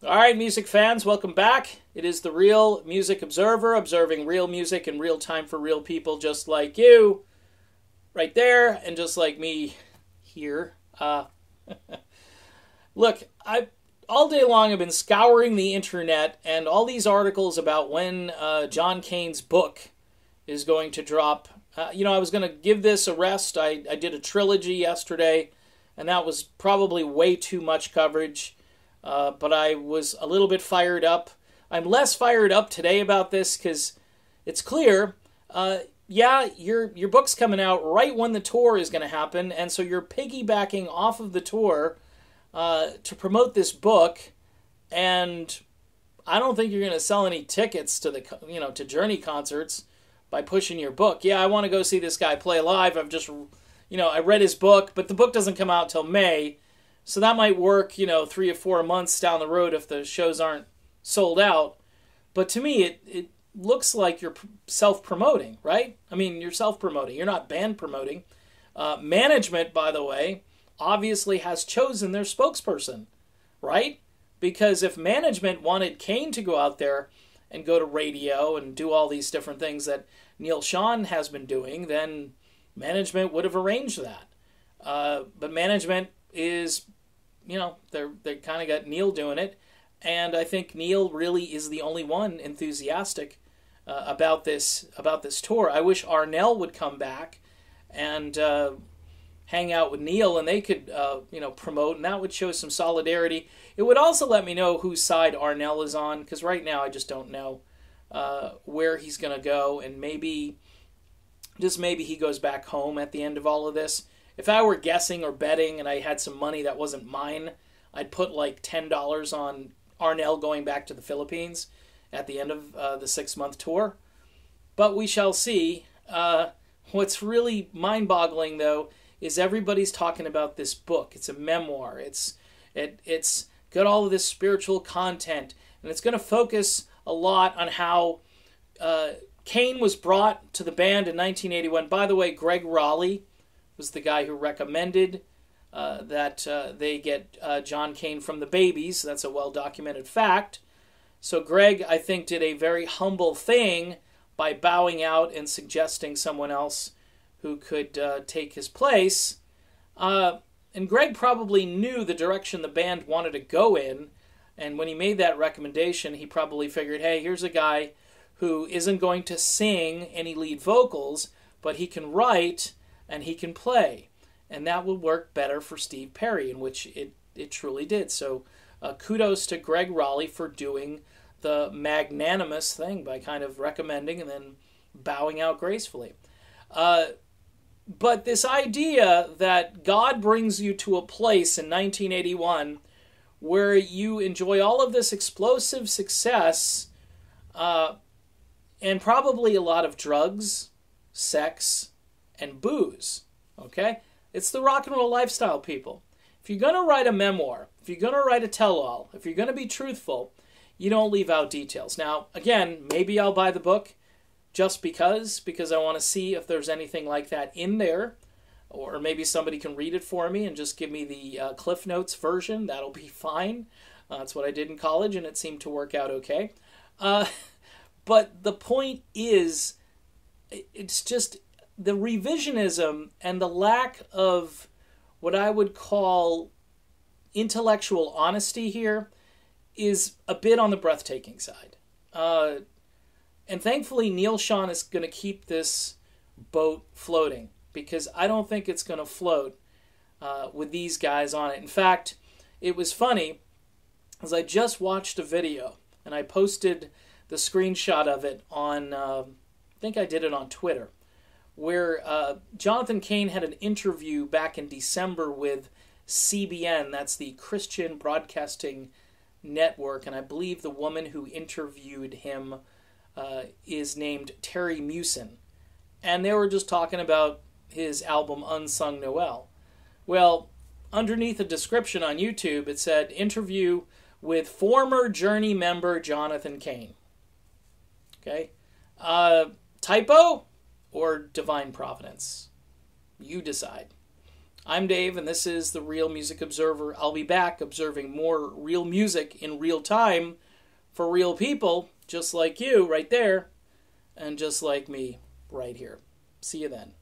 All right, music fans, welcome back. It is the Real Music Observer, observing real music in real time for real people just like you, right there, and just like me here. Look, all day long I've been scouring the internet and all these articles about when John Cain's book is going to drop. I was going to give this a rest. I did a trilogy yesterday, and that was probably way too much coverage. But I was a little bit fired up. I'm less fired up today about this because it's clear, your book's coming out right when the tour is going to happen, and so you're piggybacking off of the tour to promote this book, and I don't think you're going to sell any tickets to to Journey concerts by pushing your book. Yeah, I want to go see this guy play live. I read his book, but the book doesn't come out till May. So that might work, 3 or 4 months down the road if the shows aren't sold out. But to me, it looks like you're self-promoting, right? I mean, you're self-promoting. You're not band promoting. Management, by the way, obviously has chosen their spokesperson, right? Because if management wanted Cain to go out there and go to radio and do all these different things that Neal Schon has been doing, then management would have arranged that. But management is... they kind of got Neal doing it, and I think Neal really is the only one enthusiastic about this tour. I wish Arnell would come back and hang out with Neal, and they could promote, and that would show some solidarity. It would also let me know whose side Arnell is on, because right now I just don't know where he's going to go, and maybe he goes back home at the end of all of this. If I were guessing or betting and I had some money that wasn't mine, I'd put like $10 on Arnell going back to the Philippines at the end of the 6-month tour. But we shall see. What's really mind-boggling, though, is everybody's talking about this book. It's a memoir. It's got all of this spiritual content, and it's going to focus a lot on how Cain was brought to the band in 1981. By the way, Greg Raleigh was the guy who recommended that they get John Cain from the Babies. That's a well-documented fact. So Greg, I think, did a very humble thing by bowing out and suggesting someone else who could take his place. And Greg probably knew the direction the band wanted to go in, and when he made that recommendation, he probably figured, hey, here's a guy who isn't going to sing any lead vocals, but he can write and he can play, and that will work better for Steve Perry, in which it truly did. So kudos to Greg Raleigh for doing the magnanimous thing by kind of recommending and then bowing out gracefully. But this idea that God brings you to a place in 1981 where you enjoy all of this explosive success and probably a lot of drugs, sex, and booze, okay? It's the rock and roll lifestyle, people. If you're going to write a memoir, if you're going to write a tell-all, if you're going to be truthful, you don't leave out details. Now, again, maybe I'll buy the book just because I want to see if there's anything like that in there, or maybe somebody can read it for me and just give me the Cliff Notes version. That'll be fine. That's what I did in college, and it seemed to work out okay. But the point is, it's just the revisionism and the lack of what I would call intellectual honesty here is a bit on the breathtaking side. And thankfully, Neal Schon is going to keep this boat floating, because I don't think it's going to float with these guys on it. In fact, it was funny, as I just watched a video, and I posted the screenshot of it on, I think I did it on Twitter, where Jonathan Cain had an interview back in December with CBN, that's the Christian Broadcasting Network, and I believe the woman who interviewed him is named Terry Mewson. And they were just talking about his album Unsung Noel. Well, underneath the description on YouTube, it said, interview with former Journey member Jonathan Cain. Okay? Typo or divine providence? You decide. I'm Dave, and this is the Real Music Observer. I'll be back observing more real music in real time for real people, just like you right there, and just like me right here. See you then.